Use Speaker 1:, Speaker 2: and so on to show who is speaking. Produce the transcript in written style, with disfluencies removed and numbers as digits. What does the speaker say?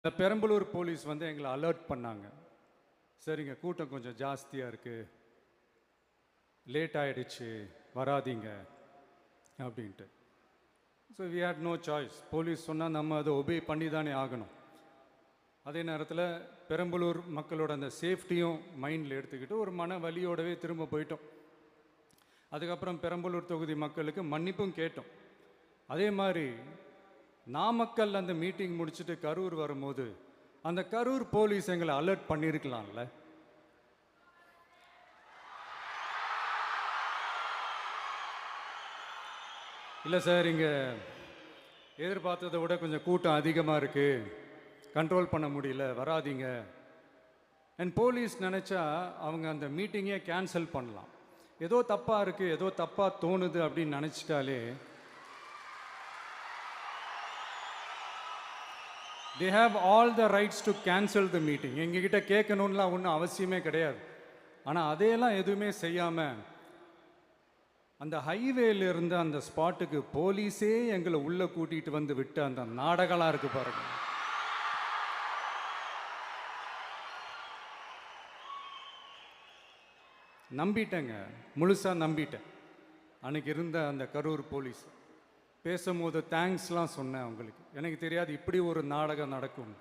Speaker 1: இந்த பெரம்பலூர் போலீஸ் வந்து எங்களை அலர்ட் பண்ணாங்க. சரிங்க, கூட்டம் கொஞ்சம் ஜாஸ்தியாக இருக்குது, லேட் ஆகிடுச்சு, வராதிங்க அப்படின்ட்டு. So we had no choice. Police சொன்னால் நம்ம அதை ஒபே பண்ணி தானே ஆகணும். அதே நேரத்தில் பெரம்பலூர் மக்களோட அந்த சேஃப்டியும் மைண்டில் எடுத்துக்கிட்டு ஒரு மன வலியோடவே திரும்ப போயிட்டோம். அதுக்கப்புறம் பெரம்பலூர் தொகுதி மக்களுக்கு மன்னிப்பும் கேட்டோம். அதே மாதிரி நாமக்கல் அந்த மீட்டிங் முடிச்சுட்டு கரூர் வரும்போது அந்த கரூர் போலீஸ் எங்களை அலர்ட் பண்ணியிருக்கலாம்ல. இல்லை சார், இங்கே எதிர்பார்த்ததை விட கொஞ்சம் கூட்டம் அதிகமாக இருக்குது, கண்ட்ரோல் பண்ண முடியல, வராதிங்க. அண்ட் போலீஸ் நினச்சா அவங்க அந்த மீட்டிங்கே கேன்சல் பண்ணலாம். ஏதோ தப்பாக இருக்குது, ஏதோ தப்பாக தோணுது அப்படின்னு நினச்சிட்டாலே they have all the rights to cancel the meeting. எங்ககிட்ட கேட்கணும்லாம் ஒன்றும் அவசியமே கிடையாது. ஆனால் அதையெல்லாம் எதுவுமே செய்யாமல் அந்த ஹைவேல இருந்து அந்த ஸ்பாட்டுக்கு போலீஸே எங்களை உள்ளே கூட்டிகிட்டு வந்து விட்டு அந்த நாடகம்லாம் இருக்குது பாருங்க. நம்பிட்டேங்க, முழுசாக நம்பிட்டேன். அன்னைக்கு இருந்த அந்த கரூர் போலீஸ் பேசும்போது தேங்க்ஸ்லாம் சொன்னேன் அவங்களுக்கு. எனக்கு தெரியாது இப்படி ஒரு நாடகம் நடக்கும்.